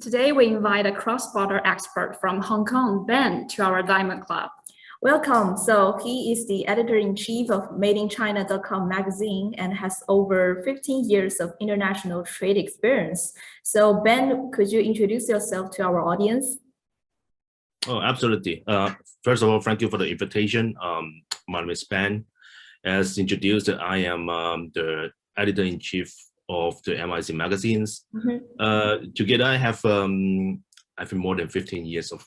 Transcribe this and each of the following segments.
Today we invite a cross-border expert from Hong Kong, Ben, to our Diamond Club. Welcome. So he is the editor-in-chief of Made-in-China.com magazine and has over 15 years of international trade experience. So Ben, could you introduce yourself to our audience? Oh, absolutely. First of all, thank you for the invitation. My name is Ben. As introduced, I am the editor-in-chief of the MIC magazines. Together, I have more than 15 years of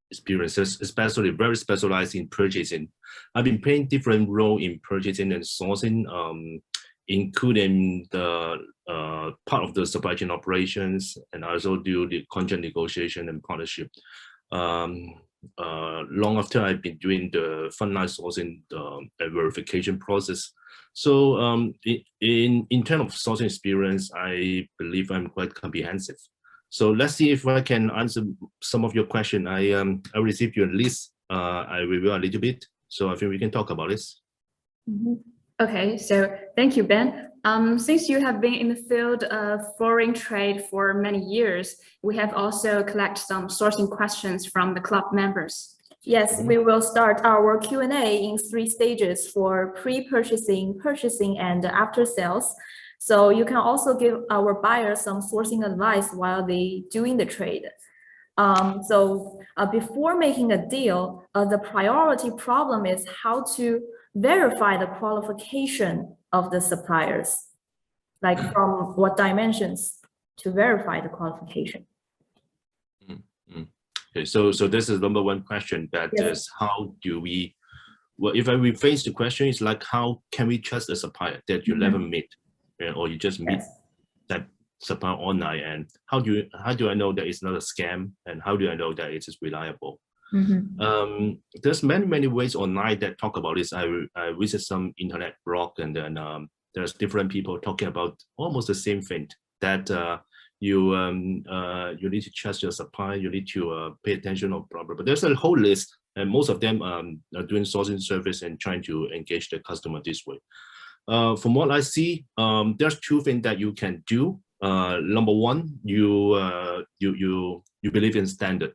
experiences, especially very specialized in purchasing. I've been playing different role in purchasing and sourcing, including the part of the supply chain operations, and I also do the contract negotiation and partnership. Long after I've been doing the frontline sourcing and verification process. So in terms of sourcing experience, I believe I'm quite comprehensive. So let's see if I can answer some of your question. I received your list. I review a little bit, so I think we can talk about this. Okay, so thank you, Ben. Since you have been in the field of foreign trade for many years, we have also collected some sourcing questions from the club members. Yes, we will start our Q&A in 3 stages for pre-purchasing, purchasing, and after sales. So you can also give our buyers some sourcing advice while they doing the trade. Before making a deal, the priority problem is how to verify the qualification of the suppliers, like from what dimensions to verify the qualification. Okay, so this is number one question, that is, how do we, well, if I rephrase the question, it's like, how can we trust a supplier that you never meet, or you just meet that supplier online, and how do I know that it's not a scam, and how do I know that it is reliable? There's many ways online that talk about this. I visit some internet blog, and then there's different people talking about almost the same thing, that you need to trust your supplier, you need to pay attention or blah, blah, but there's a whole list, and most of them are doing sourcing service and trying to engage the customer this way. From what I see, there's 2 things that you can do. Number one, you believe in standard.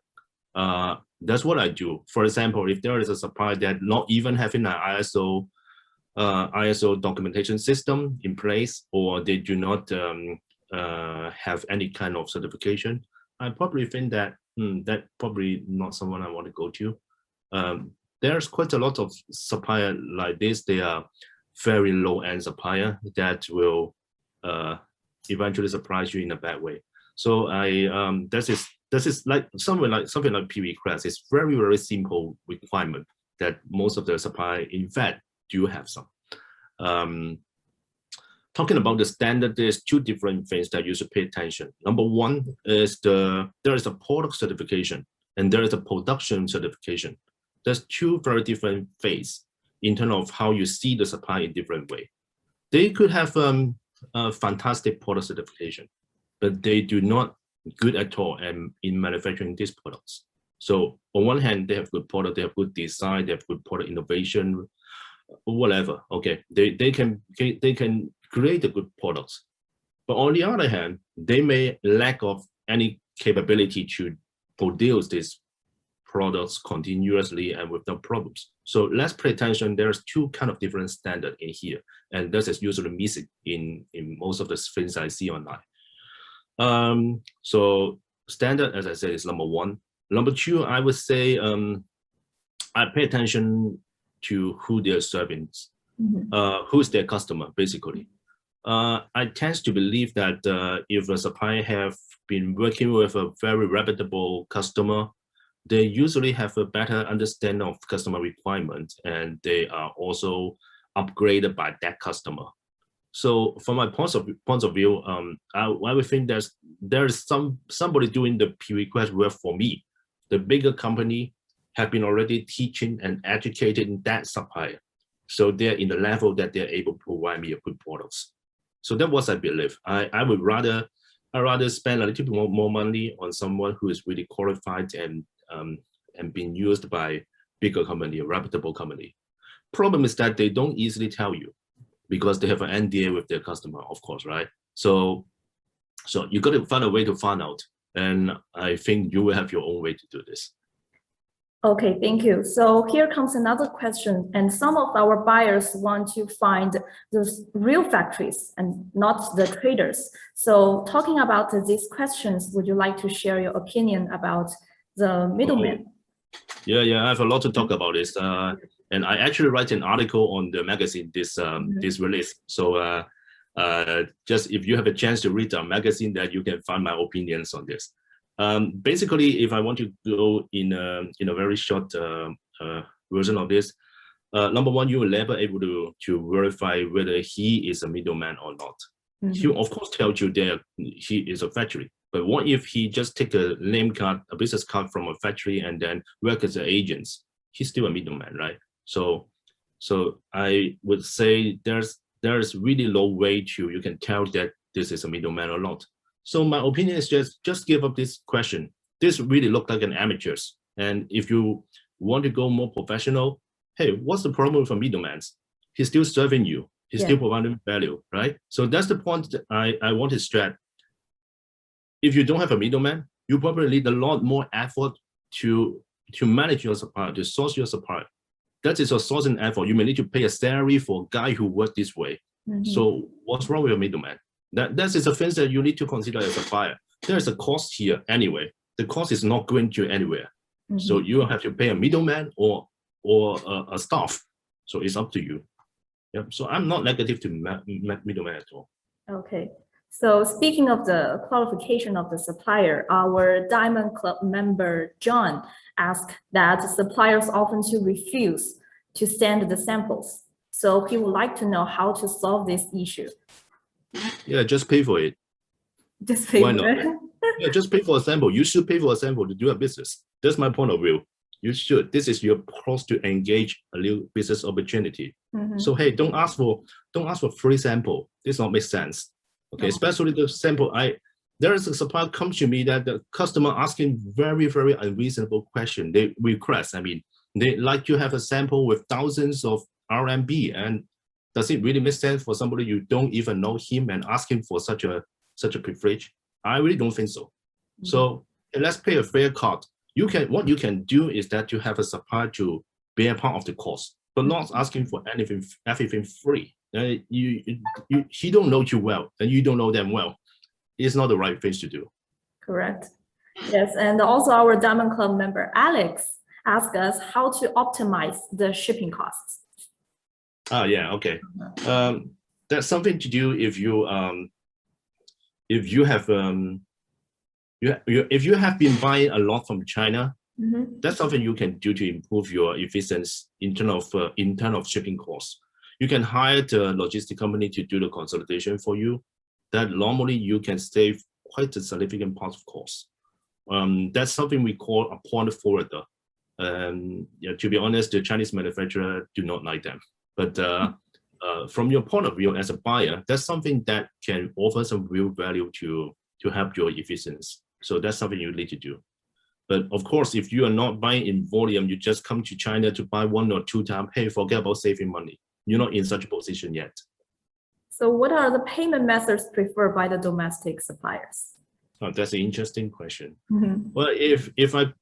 That's what I do. For example, if there is a supplier that not even having an ISO documentation system in place, or they do not have any kind of certification, I probably think that that probably not someone I want to go to. There's quite a lot of supplier like this. They are very low-end supplier that will eventually surprise you in a bad way. So this is like something like P request. It's very simple requirement that most of the supplier, in fact, do have some. Talking about the standard, there's 2 different things that you should pay attention. Number one is there is a product certification and there is a production certification. There's 2 very different phases in terms of how you see the supply in different way. They could have a fantastic product certification, but they do not good at all in manufacturing these products. So on one hand, they have good product, they have good design, they have good product innovation, whatever. Okay, they can create the good products, but on the other hand, they may lack of any capability to produce these products continuously and without problems. So let's pay attention. There's 2 kind of different standards in here, and this is usually missing in most of the things I see online. So standard, as I said, is number one. Number 2, I would say I pay attention to who they're serving, who's their customer, basically. I tend to believe that if a supplier have been working with a very reputable customer, they usually have a better understanding of customer requirements, and they are also upgraded by that customer. So from my point of view, I would think there is somebody doing the P request work for me. The bigger company have been already teaching and educating that supplier, so they're in the level that they're able to provide me a good products. So that's what I believe. I would rather spend a little bit more money on someone who is really qualified and being used by bigger company, a reputable company. Problem is that they don't easily tell you, because they have an NDA with their customer, of course, right? So you got to find a way to find out And I think you will have your own way to do this. Okay, thank you. So here comes another question. And some of our buyers want to find the real factories and not the traders. So talking about these questions, would you like to share your opinion about the middlemen? Yeah, I have a lot to talk about this. And I actually write an article on the magazine this release. So just if you have a chance to read our magazine, that you can find my opinions on this. Basically, if I want to go in a very short version of this, number one, you will never able to verify whether he is a middleman or not. He of course tells you that he is a factory, but what if he just take a name card, a business card from a factory and then work as an agent? He's still a middleman, right? So I would say there's really no way you can tell that this is a middleman or not. So my opinion is just give up this question. This really look like an amateurs. And if you want to go more professional, hey, what's the problem with a middleman? He's still serving you. He's still providing value, right? So that's the point that I want to stress. If you don't have a middleman, you probably need a lot more effort to manage your supply, to source your supply. That is a sourcing effort. You may need to pay a salary for a guy who works this way. So what's wrong with a middleman? That is a thing that you need to consider as a buyer. There's a cost here anyway. The cost is not going to anywhere. So you have to pay a middleman or a staff. So it's up to you. Yeah. So I'm not negative to middleman at all. Okay. So speaking of the qualification of the supplier, our Diamond Club member John asked that suppliers often refuse to send the samples. So he would like to know how to solve this issue. Yeah, just pay for it. Just pay Why for not? it. Yeah, just pay for a sample. You should pay for a sample to do a business. That's my point of view. You should. This is your cross to engage a new business opportunity. So hey, don't ask for free sample. This not make sense. Okay, especially the sample. There is a supplier comes to me that the customer asking very, very unreasonable question. They request. I mean, they like to have a sample with thousands of RMB, and does it really make sense for somebody you don't even know him and ask him for such a privilege? I really don't think so. So let's pay a fair cost. What you can do is that you have a supplier to bear part of the cost, but not asking for everything free. He don't know you well, and you don't know them well. It's not the right thing to do. Correct. Yes, and also our Diamond Club member Alex asked us how to optimize the shipping costs. Oh yeah, okay. That's something to do if you have been buying a lot from China. That's something you can do to improve your efficiency in terms of shipping costs. You can hire the logistic company to do the consolidation for you. That normally you can save quite a significant part of cost. That's something we call a point forwarder. Yeah, to be honest, the Chinese manufacturer do not like them. But from your point of view as a buyer, that's something that can offer some real value to help your efficiency. So that's something you need to do. But of course, if you are not buying in volume, you just come to China to buy 1 or 2 times, hey, forget about saving money. You're not in such a position yet. So what are the payment methods preferred by the domestic suppliers? Oh, that's an interesting question. Well, if I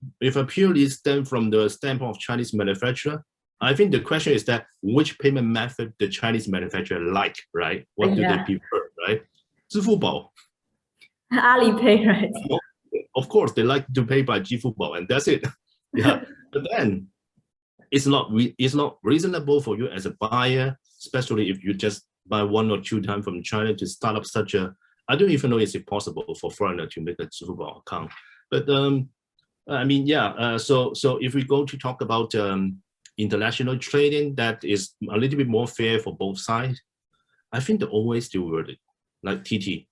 purely stand from the standpoint of Chinese manufacturer, I think the question is that which payment method the Chinese manufacturer like, right? What do they prefer, right? 支付宝. Alipay, right? Of course, they like to pay by 支付宝, and that's it. Yeah, but then it's not reasonable for you as a buyer, especially if you just buy 1 or 2 times from China to start up such a. I don't even know is it possible for foreigner to make a 支付宝 account. But I mean, yeah. So if we go to talk about international trading, that is a little bit more fair for both sides. I think the old way still worth it, like TT.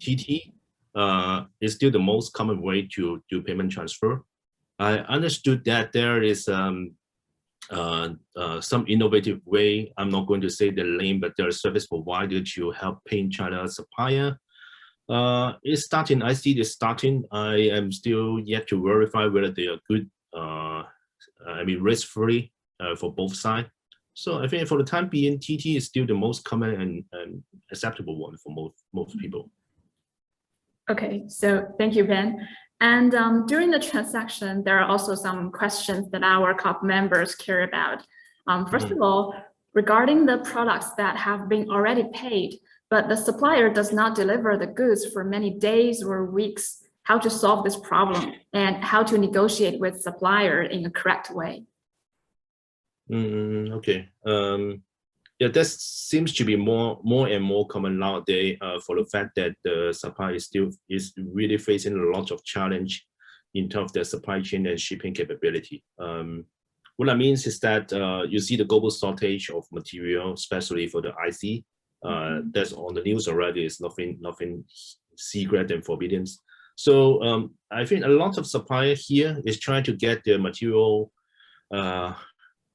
TT is still the most common way to do payment transfer. I understood that there is some innovative way. I'm not going to say the name, but there are service providers to help pay in China supplier. It's starting. I see this starting. I am still yet to verify whether they are good. I mean, risk-free for both sides. So I think for the time being, TT is still the most common and acceptable one for most people. Okay, so thank you, Ben. And during the transaction, there are also some questions that our club members care about. First of all, regarding the products that have been already paid, but the supplier does not deliver the goods for many days or weeks, how to solve this problem and how to negotiate with supplier in a correct way. Okay. Yeah, that seems to be more and more common nowadays for the fact that the supply is really facing a lot of challenge in terms of the supply chain and shipping capability. What that means is that you see the global shortage of material, especially for the IC. That's on the news already. It's nothing secret and forbidden. So I think a lot of suppliers here is trying to get their material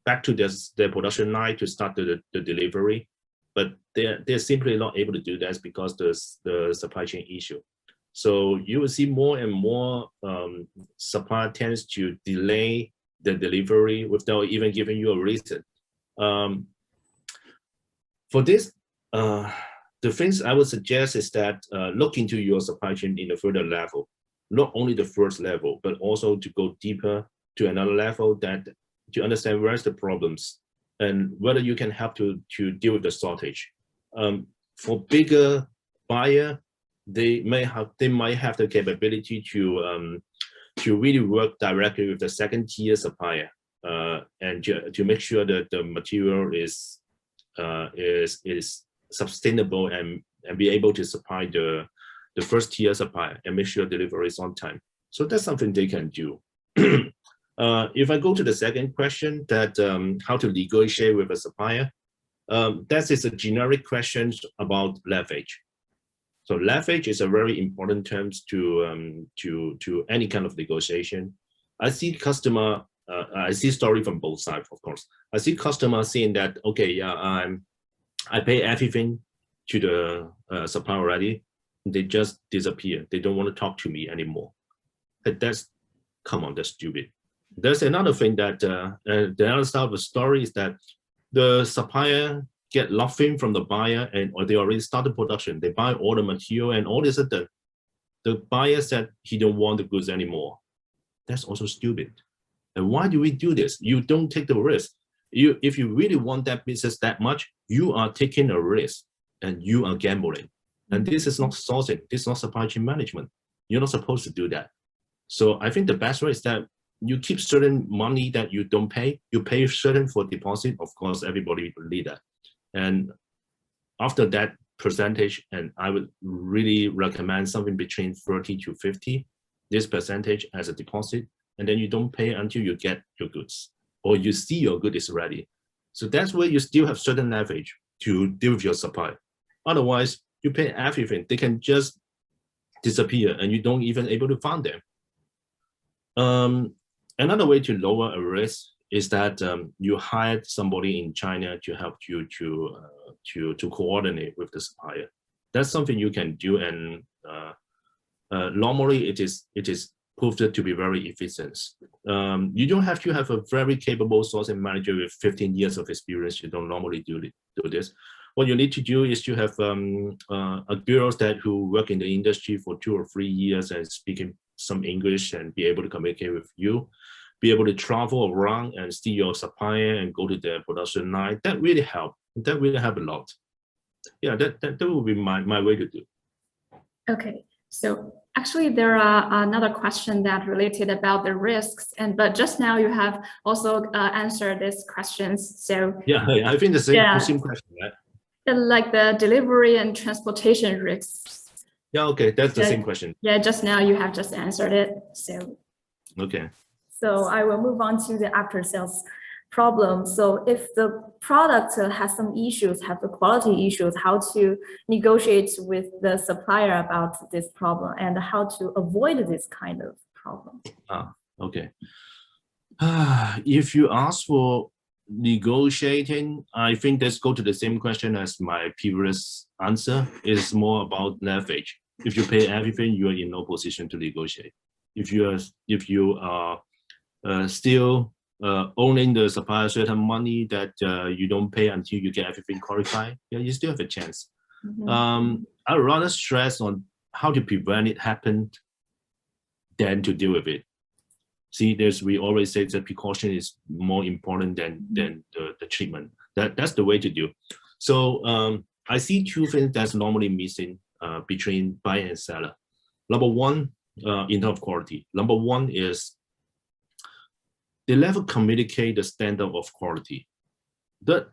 back to their production line to start the delivery, but they're simply not able to do that because the supply chain issue. So you will see more and more supplier tends to delay the delivery without even giving you a reason. For this, the things I would suggest is that look into your supply chain in a further level, not only the first level, but also to go deeper to another level to understand where's the problems and whether you can help to deal with the shortage. For bigger buyer, they might have the capability to really work directly with the second tier supplier and to make sure that the material is sustainable and be able to supply the first tier supplier and make sure delivery is on time. So that's something they can do. If I go to the second question, that how to negotiate with a supplier, that is a generic question about leverage. So leverage is a very important term to any kind of negotiation. I see customer, I see story from both sides, of course. I see customers saying that, okay, yeah, I pay everything to the supplier already. They just disappear. They don't want to talk to me anymore. Come on, that's stupid. There's another thing that the other side of the story is that the supplier get nothing from the buyer or they already started production. They buy all the material and all this the buyer said he don't want the goods anymore. That's also stupid. And why do we do this? You don't take the risk. If you really want that business that much, you are taking a risk and you are gambling. And this is not sourcing. This is not supply chain management. You're not supposed to do that. So I think the best way is that you keep certain money that you don't pay. You pay certain for deposit. Of course, everybody will need that. And after that percentage, and I would really recommend something between 30 to 50, this percentage as a deposit. And then you don't pay until you get your goods or you see your good is ready. So that's where you still have certain leverage to deal with your supply. Otherwise, you pay everything. They can just disappear and you don't even able to find them. Another way to lower a risk is that you hired somebody in China to help you to coordinate with the supplier. That's something you can do, and normally it is proved to be very efficient. You don't have to have a very capable sourcing manager with 15 years of experience. You don't normally do this. What you need to do is to have a girl who work in the industry for 2 or 3 years and speaking some English and be able to communicate with you, be able to travel around and see your supplier and go to their production line. That really help. That really help a lot. Yeah, that would be my way to do. Okay, so actually there are another question that related about the risks, but just now you have also answered these questions. So yeah, I think the same question, right? Like the delivery and transportation risks. Yeah, okay, that's the same question. Yeah, just now you have just answered it. So okay. So I will move on to the after sales problem. So if the product has some issues, have the quality issues, how to negotiate with the supplier about this problem and how to avoid this kind of problem. Okay. If you ask for negotiating, I think let's go to the same question as my previous answer. Is more about leverage. If you pay everything, you are in no position to negotiate. If you are still owning the supplier certain money that you don't pay until you get everything qualified, yeah, you still have a chance. I would rather stress on how to prevent it happen than to deal with it. See, we always say that precaution is more important than the treatment. That's the way to do. So I see two things that's normally missing between buyer and seller. Number one, in terms of quality. Number one is they never communicate the standard of quality.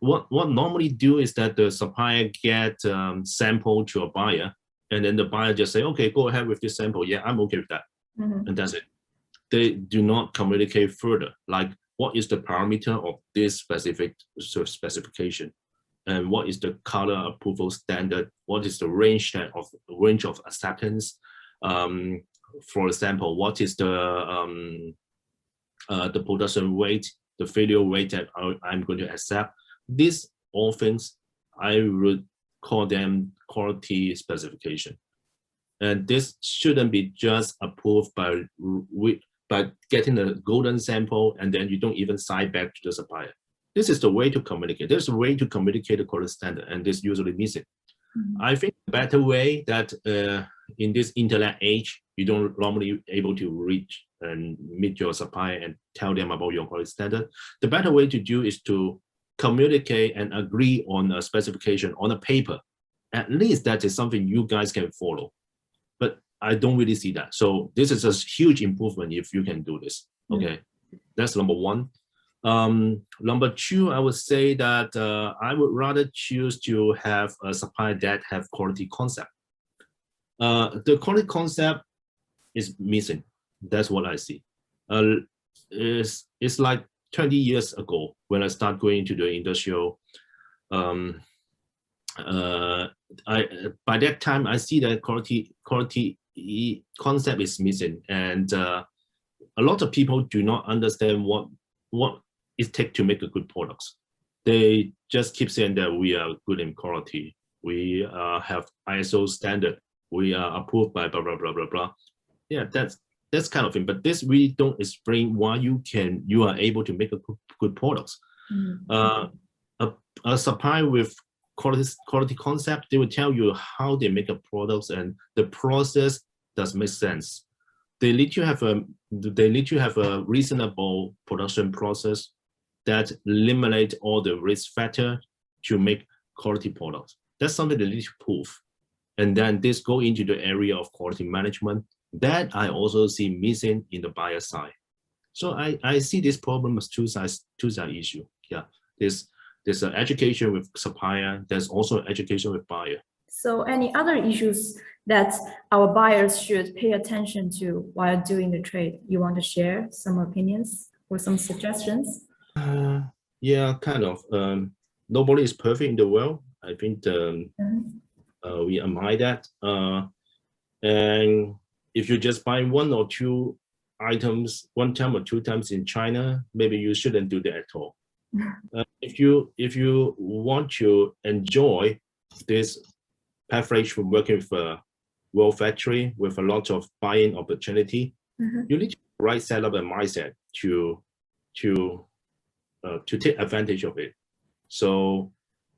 What normally do is that the supplier get sample to a buyer, and then the buyer just say, okay, go ahead with this sample. Yeah, I'm okay with that. And that's it. They do not communicate further, like what is the parameter of this specific specification, and what is the color approval standard, what is the range of acceptance. For example, what is the production rate, the failure rate that I'm going to accept. These all things I would call them quality specification. And this shouldn't be just approved by getting a golden sample and then you don't even sign back to the supplier. This is the way to communicate. There's a way to communicate the quality standard, and this usually missing. I think a better way that in this internet age, you don't normally able to reach and meet your supplier and tell them about your quality standard. The better way to do is to communicate and agree on a specification on a paper. At least that is something you guys can follow. But I don't really see that. So this is a huge improvement if you can do this. Okay, that's number one. Number two, I would say that I would rather choose to have a supplier that have quality concept. The quality concept is missing. That's what I see. It's like 20 years ago when I started going into the industrial. By that time, I see that quality concept is missing, and a lot of people do not understand what it takes to make a good product. They just keep saying that we are good in quality. We have ISO standard. We are approved by blah blah blah blah blah. Yeah, that's kind of thing. But this really don't explain why you are able to make a good product. A supplier with quality concept, they will tell you how they make a product and the process does make sense. They need to have a reasonable production process that eliminate all the risk factor to make quality products. That's something they need to prove. And then this go into the area of quality management that I also see missing in the buyer side. So I see this problem as two-side issue. Yeah, there's an education with supplier. There's also education with buyer. So any other issues that our buyers should pay attention to while doing the trade? You want to share some opinions or some suggestions? Yeah, kind of. Nobody is perfect in the world. I think we admire that. And if you just buy one or two items one time or two times in China, maybe you shouldn't do that at all. If you want to enjoy this privilege from working with a world factory with a lot of buying opportunity, you need to right set up a mindset to take advantage of it. So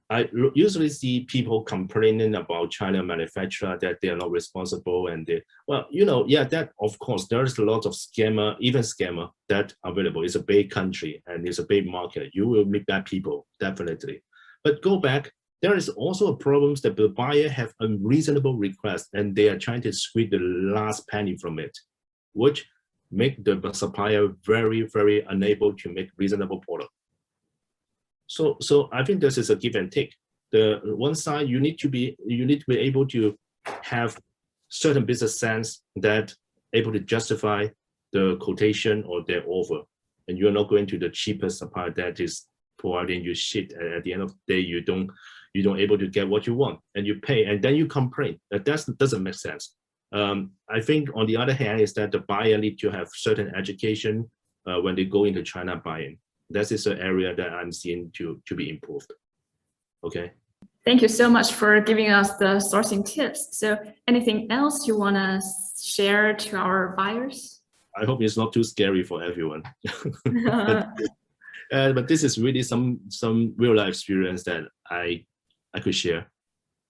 I usually see people complaining about China manufacturer that they are not responsible, and that of course there's a lot of scammer that available. It's a big country and it's a big market. You will meet bad people definitely. But go back, there is also a problem that the buyer have unreasonable request and they are trying to squeeze the last penny from it, which make the supplier very, very unable to make reasonable product. So I think this is a give and take. The one side you need to be able to have certain business sense that able to justify the quotation or their offer, and you're not going to the cheapest supplier that is providing you shit. And at the end of the day, you don't able to get what you want, and you pay, and then you complain. That doesn't make sense. I think on the other hand is that the buyer need to have certain education when they go into China buying. That is an area that I'm seeing to be improved. Okay. Thank you so much for giving us the sourcing tips. So anything else you want to share to our buyers? I hope it's not too scary for everyone. But this is really some real life experience that I could share.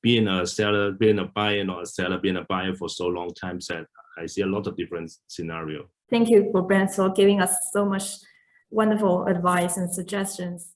being a seller, being a buyer, not a seller, being a buyer for so long time, that I see a lot of different scenario. Thank you, Ben, for giving us so much wonderful advice and suggestions.